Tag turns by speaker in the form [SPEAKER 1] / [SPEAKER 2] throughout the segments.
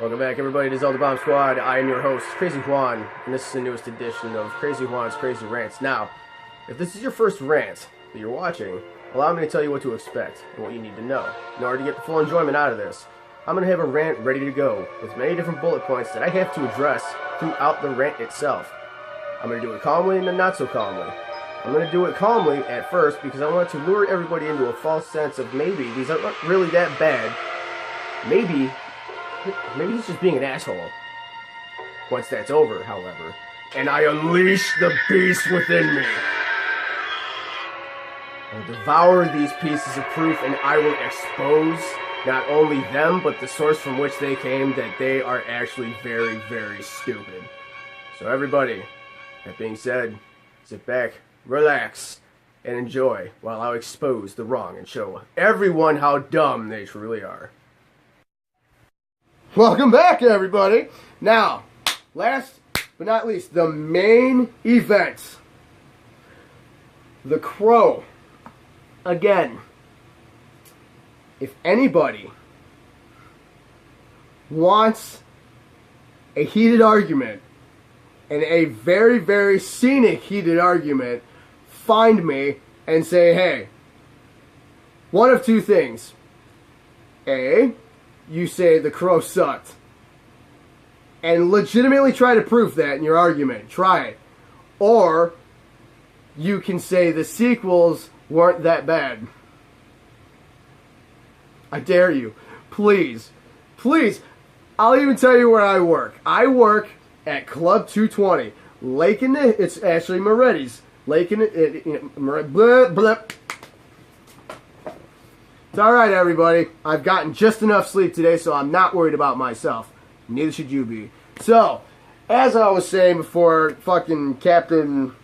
[SPEAKER 1] Welcome back, everybody, to Zelda Bomb Squad. I am your host, Crazy Juan, and this is the newest edition of Crazy Juan's Crazy Rants. Now, if this is your first rant that you're watching, allow me to tell you what to expect and what you need to know in order to get the full enjoyment out of this. I'm going to have a rant ready to go with many different bullet points that I have to address throughout the rant itself. I'm going to do it calmly and then not so calmly. I'm going to do it calmly at first because I want to lure everybody into a false sense of maybe these aren't really that bad. Maybe he's just being an asshole. Once that's over, however, and I unleash the beast within me, I'll devour these pieces of proof and I will expose not only them, but the source from which they came, that they are actually very, very stupid. So everybody, that being said, sit back, relax, and enjoy while I expose the wrong and show everyone how dumb they truly are. Welcome back, everybody. Now, last but not least, the main event. The Crow. Again, if anybody wants a heated argument, and a very, very scenic heated argument, find me and say, hey, one of two things. A, you say The Crow sucked, and legitimately try to prove that in your argument. Try it. Or you can say the sequels weren't that bad. I dare you. Please. Please. I'll even tell you where I work. I work at Club 220. It's actually Moretti's. It's alright, everybody. I've gotten just enough sleep today, so I'm not worried about myself. Neither should you be. So, as I was saying before, fucking Captain...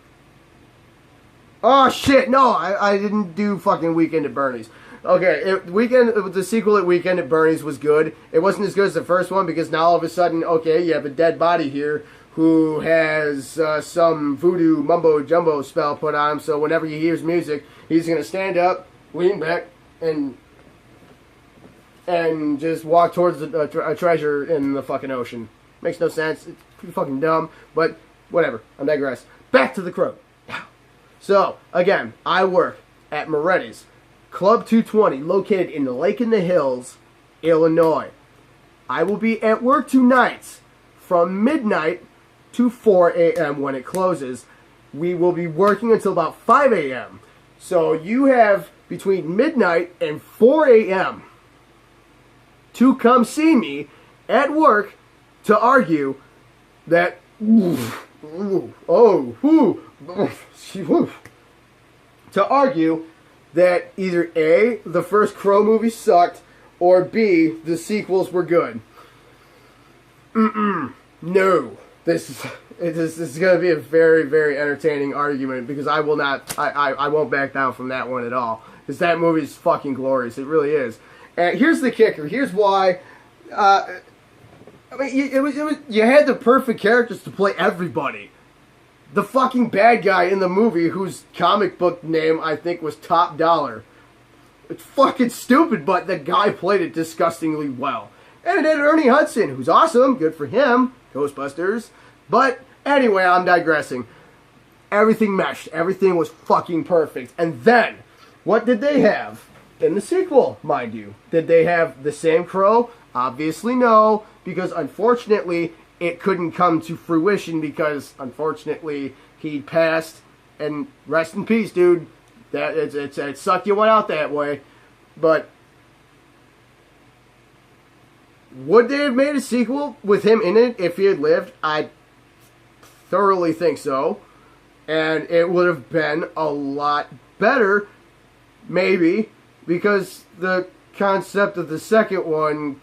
[SPEAKER 1] Oh, shit, no, I didn't do fucking Weekend at Bernie's. Okay, the sequel at Weekend at Bernie's was good. It wasn't as good as the first one, because now all of a sudden, okay, you have a dead body here who has some voodoo mumbo-jumbo spell put on him, so whenever he hears music, he's going to stand up, lean back, and just walk towards a treasure in the fucking ocean. Makes no sense. It's pretty fucking dumb, but whatever. I digress. Back to The Crow. So, again, I work at Moretti's, Club 220, located in Lake in the Hills, Illinois. I will be at work tonight from midnight to 4 a.m. when it closes. We will be working until about 5 a.m. So you have between midnight and 4 a.m. to come see me at work to argue that to argue that either A, the first Crow movie sucked, or B, the sequels were good. No. This is going to be a very, very entertaining argument, because I won't back down from that one at all. Because that movie is fucking glorious. It really is. And here's the kicker. Here's why. I mean, you had the perfect characters to play everybody. The fucking bad guy in the movie, whose comic book name I think was Top Dollar. It's fucking stupid, but the guy played it disgustingly well. And it had Ernie Hudson, who's awesome, good for him, Ghostbusters. But anyway, I'm digressing. Everything meshed. Everything was fucking perfect. And then, what did they have in the sequel, mind you? Did they have the same Crow? Obviously no, because unfortunately it couldn't come to fruition, because unfortunately he passed, and rest in peace, dude. It sucked you went out that way. But would they have made a sequel with him in it if he had lived? I thoroughly think so. And it would have been a lot better, maybe, because the concept of the second one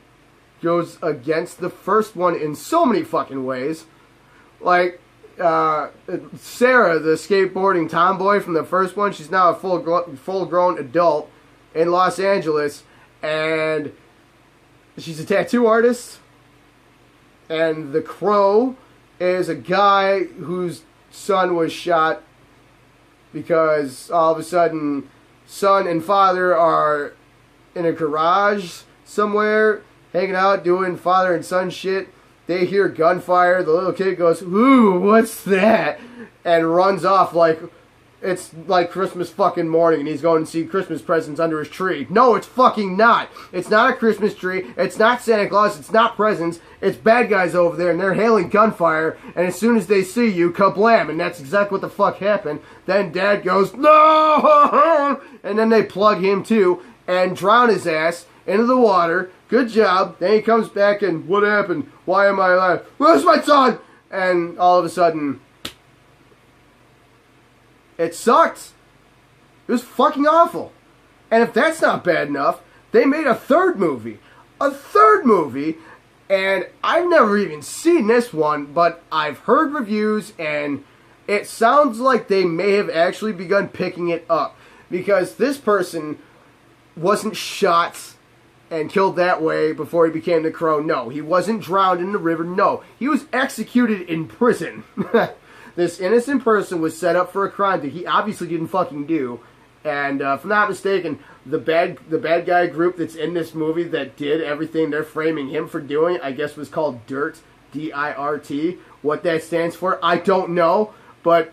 [SPEAKER 1] goes against the first one in so many fucking ways. Like, Sarah, the skateboarding tomboy from the first one, she's now a full-grown adult in Los Angeles, and she's a tattoo artist. And the Crow is a guy whose son was shot because all of a sudden son and father are in a garage somewhere, hanging out, doing father and son shit. They hear gunfire. The little kid goes, "Ooh, what's that?" and runs off like it's like Christmas fucking morning and he's going to see Christmas presents under his tree. No, it's fucking not. It's not a Christmas tree. It's not Santa Claus. It's not presents. It's bad guys over there and they're hailing gunfire. And as soon as they see you, kablam. And that's exactly what the fuck happened. Then Dad goes, "No!" And then they plug him too and drown his ass into the water. Good job. Then he comes back and, "What happened? Why am I alive? Where's my son?" And all of a sudden, it sucked. It was fucking awful. And if that's not bad enough, they made a third movie. A third movie. And I've never even seen this one, but I've heard reviews and it sounds like they may have actually begun picking it up. Because this person wasn't shot and killed that way before he became the Crow. No, he wasn't drowned in the river. No, he was executed in prison. This innocent person was set up for a crime that he obviously didn't fucking do. And if I'm not mistaken, the bad guy group that's in this movie that did everything they're framing him for doing, I guess was called DIRT, D-I-R-T. What that stands for, I don't know. But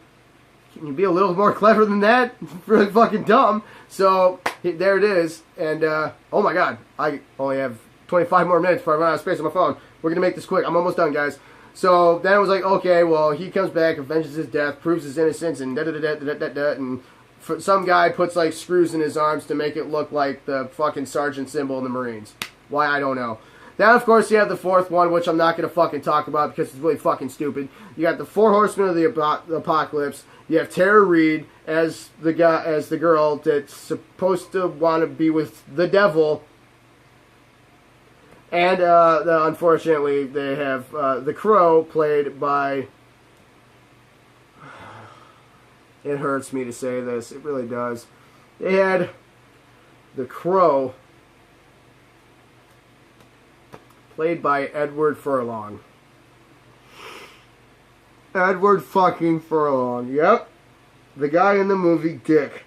[SPEAKER 1] can you be a little more clever than that? It's really fucking dumb. So there it is. And oh my god, I only have 25 more minutes before I run out of space on my phone. We're gonna make this quick. I'm almost done, guys. So then it was like, okay, well, he comes back, avenges his death, proves his innocence, and da-da-da-da-da-da-da, and some guy puts, like, screws in his arms to make it look like the fucking sergeant symbol in the Marines. Why, I don't know. Then, of course, you have the fourth one, which I'm not going to fucking talk about because it's really fucking stupid. You got the Four Horsemen of the Apocalypse. You have Tara Reid as the girl that's supposed to want to be with the devil. And, unfortunately, they have the Crow, played by... It hurts me to say this. It really does. They had the Crow, played by Edward Furlong. Edward fucking Furlong. Yep. The guy in the movie Dick.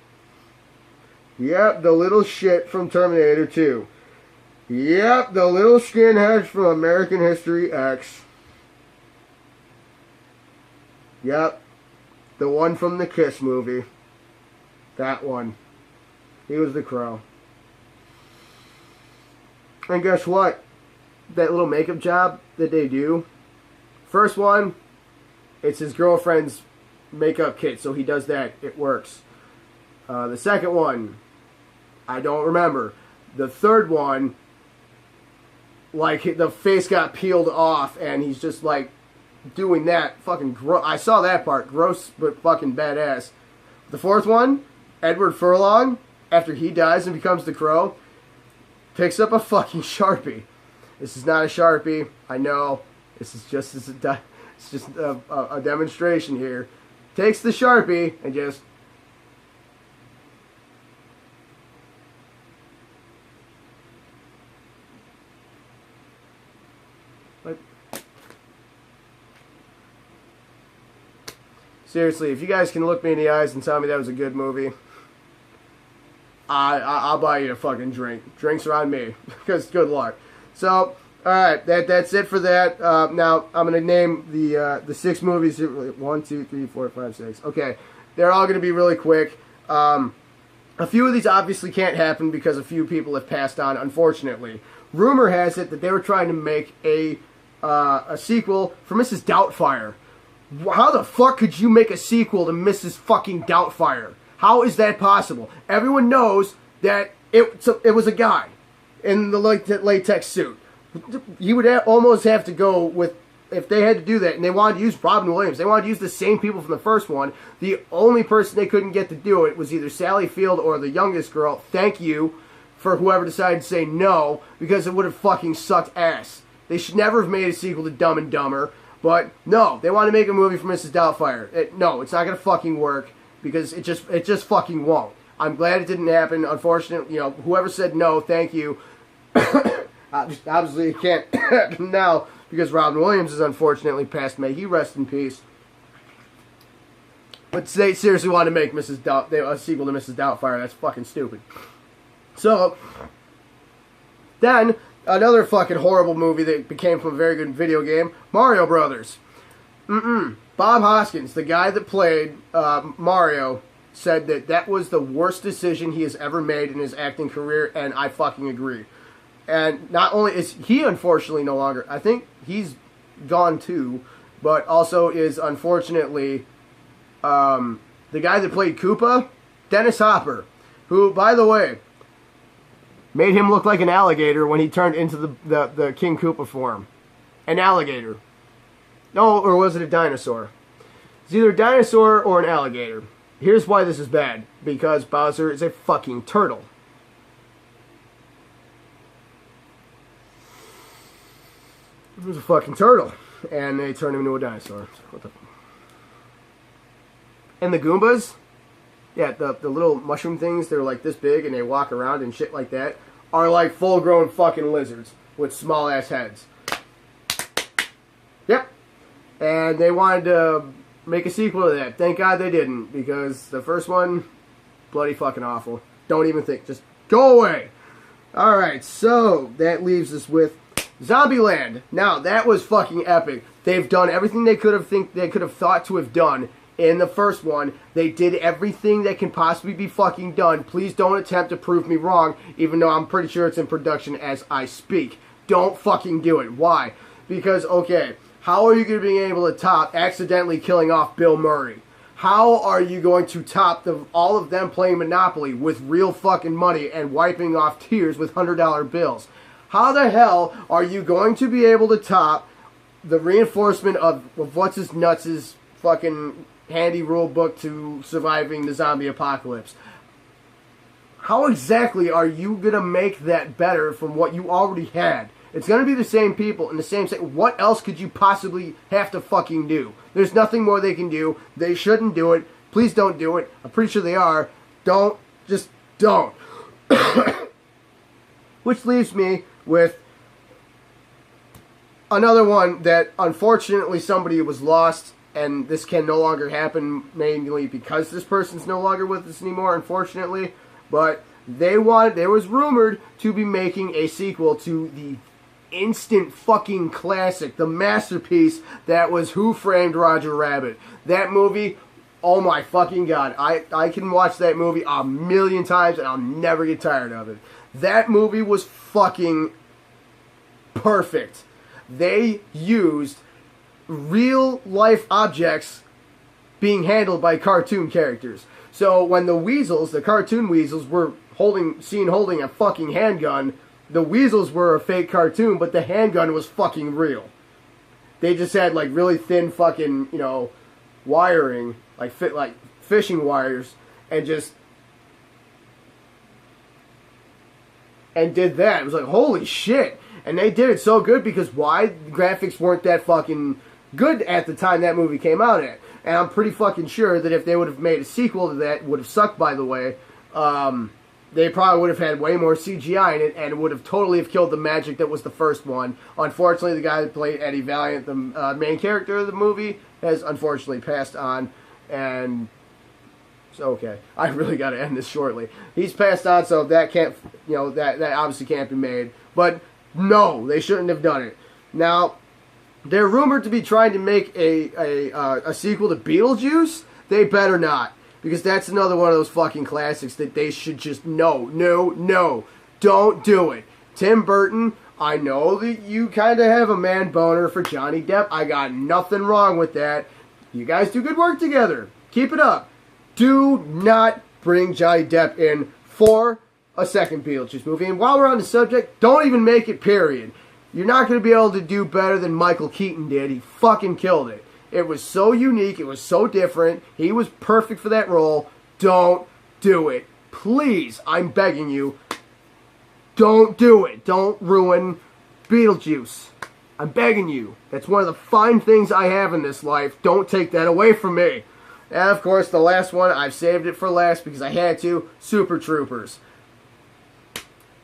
[SPEAKER 1] Yep, the little shit from Terminator 2. Yep, the little skinhead from American History X. Yep, the one from the Kiss movie. That one. He was the Crow. And guess what? That little makeup job that they do. First one, it's his girlfriend's makeup kit, so he does that. It works. The second one, I don't remember. The third one, like, the face got peeled off, and he's just, like, doing that. Fucking gross. I saw that part. Gross, but fucking badass. The fourth one, Edward Furlong, after he dies and becomes the Crow, picks up a fucking Sharpie. This is not a Sharpie. I know. This is just, it's just a demonstration here. Takes the Sharpie and just... Seriously, if you guys can look me in the eyes and tell me that was a good movie, I'll buy you a fucking drink. Drinks are on me, because good luck. So, alright, that's it for that. Now, I'm going to name the 6 movies. 1, 2, 3, 4, 5, 6. Okay, they're all going to be really quick. A few of these obviously can't happen because a few people have passed on, unfortunately. Rumor has it that they were trying to make a sequel for Mrs. Doubtfire. How the fuck could you make a sequel to Mrs. fucking Doubtfire? How is that possible? Everyone knows that it was a guy in the latex suit. You would almost have to go with, if they had to do that, and they wanted to use Robin Williams, they wanted to use the same people from the first one. The only person they couldn't get to do it was either Sally Field or the youngest girl. Thank you for whoever decided to say no, because it would have fucking sucked ass. They should never have made a sequel to Dumb and Dumber. But, no, they want to make a movie for Mrs. Doubtfire. No, it's not going to fucking work, because it just fucking won't. I'm glad it didn't happen. Unfortunately, you know, whoever said no, thank you. Obviously, it can't happen now, because Robin Williams is unfortunately passed. May he rest in peace. But they seriously want to make a sequel to Mrs. Doubtfire. That's fucking stupid. So, Then, another fucking horrible movie that became from a very good video game, Mario Brothers. Bob Hoskins, the guy that played Mario, said that that was the worst decision he has ever made in his acting career, and I fucking agree. And not only is he unfortunately no longer, I think he's gone too, but also is unfortunately the guy that played Koopa, Dennis Hopper, who, by the way, made him look like an alligator when he turned into the King Koopa form. An alligator. No, or was it a dinosaur? It's either a dinosaur or an alligator. Here's why this is bad. Because Bowser is a fucking turtle. He was a fucking turtle. And they turned him into a dinosaur. What the... And the Goombas, yeah, the little mushroom things, they're like this big and they walk around and shit like that, are like full-grown fucking lizards with small-ass heads. Yep. And they wanted to make a sequel to that. Thank God they didn't, because the first one, bloody fucking awful. Don't even think. Just go away. Alright, so that leaves us with Zombieland. Now, that was fucking epic. They've done everything they could have thought to have done in the first one. They did everything that can possibly be fucking done. Please don't attempt to prove me wrong, even though I'm pretty sure it's in production as I speak. Don't fucking do it. Why? Because, okay, how are you going to be able to top accidentally killing off Bill Murray? How are you going to top all of them playing Monopoly with real fucking money and wiping off tears with $100 bills? How the hell are you going to be able to top the reinforcement of what's his nuts' fucking handy rule book to surviving the zombie apocalypse? How exactly are you going to make that better from what you already had? It's going to be the same people in the same set. What else could you possibly have to fucking do? There's nothing more they can do. They shouldn't do it. Please don't do it. I'm pretty sure they are. Don't. Just don't. Which leaves me with another one that unfortunately somebody was lost, and this can no longer happen, mainly because this person's no longer with us anymore, unfortunately. But there was rumored to be making a sequel to the instant fucking classic, the masterpiece that was Who Framed Roger Rabbit. That movie, oh my fucking god, I can watch that movie a million times and I'll never get tired of it. That movie was fucking perfect. They used real life objects being handled by cartoon characters. So when the weasels, the cartoon weasels, were seen holding a fucking handgun, the weasels were a fake cartoon, but the handgun was fucking real. They just had like really thin fucking, wiring, like fishing wires, and did that. It was like, holy shit. And they did it so good because why? The graphics weren't that fucking good at the time that movie came out at. And I'm pretty fucking sure that if they would have made a sequel to that, it would have sucked, by the way, they probably would have had way more CGI in it, and it would have totally have killed the magic that was the first one. Unfortunately, the guy that played Eddie Valiant, the main character of the movie, has unfortunately passed on, and so, okay, I really got to end this shortly. He's passed on, so that can't, that obviously can't be made. But no, they shouldn't have done it. Now, they're rumored to be trying to make a sequel to Beetlejuice. They better not. Because that's another one of those fucking classics that they should just, no, don't do it. Tim Burton, I know that you kind of have a man boner for Johnny Depp. I got nothing wrong with that. You guys do good work together. Keep it up. Do not bring Johnny Depp in for a second Beetlejuice movie. And while we're on the subject, don't even make it, period. You're not going to be able to do better than Michael Keaton did. He fucking killed it. It was so unique. It was so different. He was perfect for that role. Don't do it. Please, I'm begging you. Don't do it. Don't ruin Beetlejuice. I'm begging you. That's one of the fine things I have in this life. Don't take that away from me. And, of course, the last one, I've saved it for last because I had to. Super Troopers.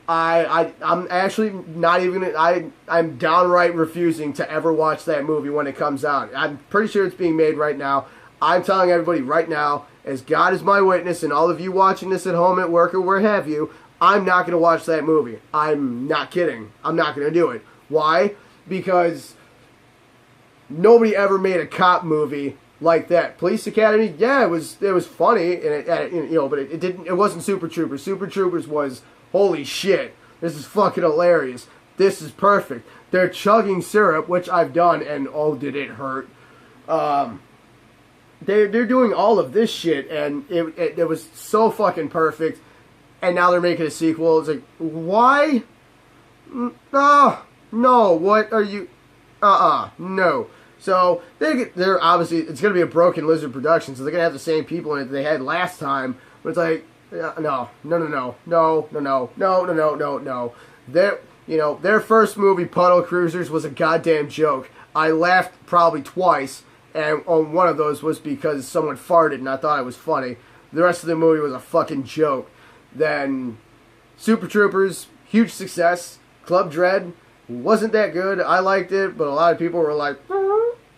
[SPEAKER 1] I'm actually not even gonna, I'm downright refusing to ever watch that movie when it comes out. I'm pretty sure it's being made right now. I'm telling everybody right now, as God is my witness and all of you watching this at home, at work, or where have you, I'm not going to watch that movie. I'm not kidding. I'm not going to do it. Why? Because nobody ever made a cop movie like that. Police Academy, yeah, it was funny, and but it wasn't Super Troopers. Super Troopers was, holy shit, this is fucking hilarious. This is perfect. They're chugging syrup, which I've done, and oh, did it hurt. They're doing all of this shit, and it was so fucking perfect. And now they're making a sequel. It's like, why? No, what are you? No. So they're obviously, it's gonna be a Broken Lizard production, so they're gonna have the same people in it that they had last time. But it's like, no. Their first movie, Puddle Cruisers, was a goddamn joke. I laughed probably twice, and on one of those was because someone farted and I thought it was funny. The rest of the movie was a fucking joke. Then Super Troopers, huge success. Club Dread wasn't that good. I liked it, but a lot of people were like,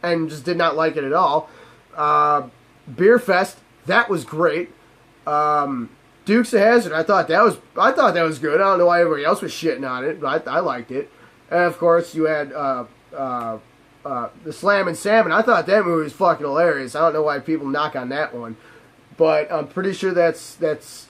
[SPEAKER 1] and just did not like it at all. Beer Fest, that was great. Dukes of Hazzard, I thought that was good. I don't know why everybody else was shitting on it, but I liked it. And of course, you had the Slam and Salmon. I thought that movie was fucking hilarious. I don't know why people knock on that one, but I'm pretty sure that's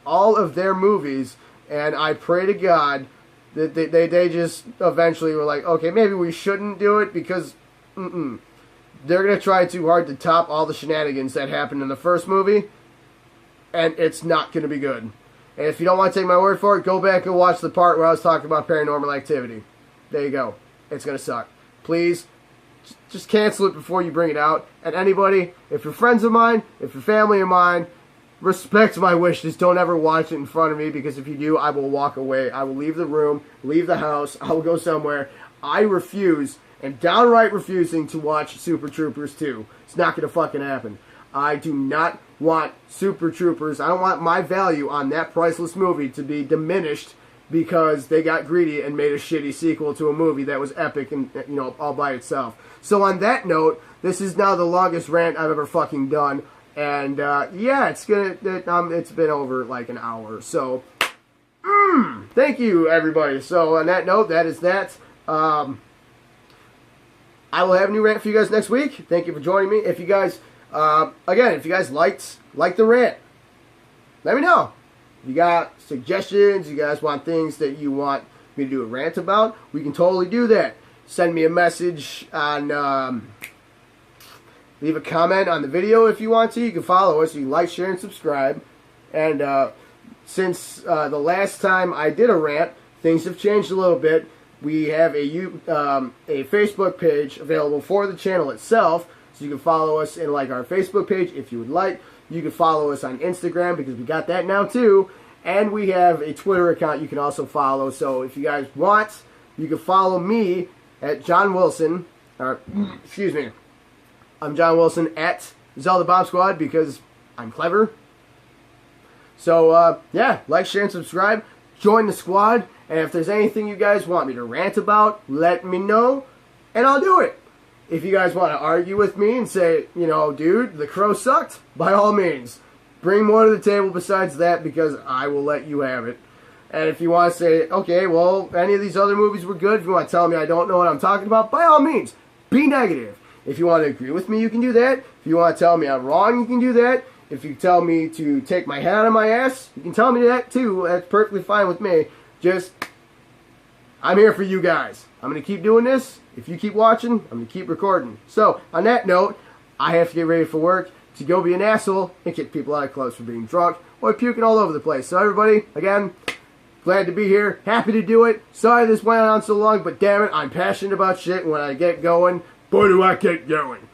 [SPEAKER 1] all of their movies. And I pray to God that they just eventually were like, okay, maybe we shouldn't do it because they're gonna try too hard to top all the shenanigans that happened in the first movie. And it's not going to be good. And if you don't want to take my word for it, go back and watch the part where I was talking about Paranormal Activity. There you go. It's going to suck. Please, just cancel it before you bring it out. And anybody, if you're friends of mine, if you're family of mine, respect my wishes. Don't ever watch it in front of me, because if you do, I will walk away. I will leave the room, leave the house. I will go somewhere. I refuse, and downright refusing, to watch Super Troopers 2. It's not going to fucking happen. I do not want Super Troopers. I don't want my value on that priceless movie to be diminished because they got greedy and made a shitty sequel to a movie that was epic and, all by itself. So on that note, this is now the longest rant I've ever fucking done. And, yeah, it's been over like an hour. So, thank you, everybody. So on that note, that is that. I will have a new rant for you guys next week. Thank you for joining me. If you guys... again, if you guys liked the rant, let me know. If you got suggestions, you guys want things that you want me to do a rant about, we can totally do that. Send me a message on, leave a comment on the video if you want to. You can follow us. You can like, share, and subscribe. And since the last time I did a rant, things have changed a little bit. We have a Facebook page available for the channel itself. So you can follow us in our Facebook page if you would like. You can follow us on Instagram because we got that now too. And we have a Twitter account you can also follow. So if you guys want, you can follow me at John Wilson. Excuse me. I'm John Wilson at Zelda Bomb Squad because I'm clever. So yeah, like, share, and subscribe. Join the squad. And if there's anything you guys want me to rant about, let me know and I'll do it. If you guys want to argue with me and say, dude, The Crow sucked, by all means. Bring more to the table besides that, because I will let you have it. And if you want to say, okay, well, any of these other movies were good, if you want to tell me I don't know what I'm talking about, by all means, be negative. If you want to agree with me, you can do that. If you want to tell me I'm wrong, you can do that. If you tell me to take my hat on my ass, you can tell me that too. That's perfectly fine with me. Just, I'm here for you guys. I'm going to keep doing this. If you keep watching, I'm going to keep recording. So, on that note, I have to get ready for work to go be an asshole and kick people out of clubs for being drunk or puking all over the place. So, everybody, again, glad to be here. Happy to do it. Sorry this went on so long, but damn it, I'm passionate about shit. When I get going, boy, do I get going.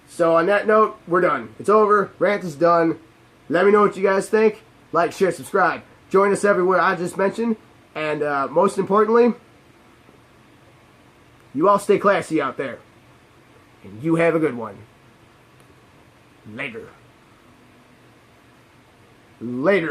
[SPEAKER 1] So, on that note, we're done. It's over. Rant is done. Let me know what you guys think. Like, share, subscribe. Join us everywhere I just mentioned. And, most importantly, you all stay classy out there. And you have a good one. Later. Later.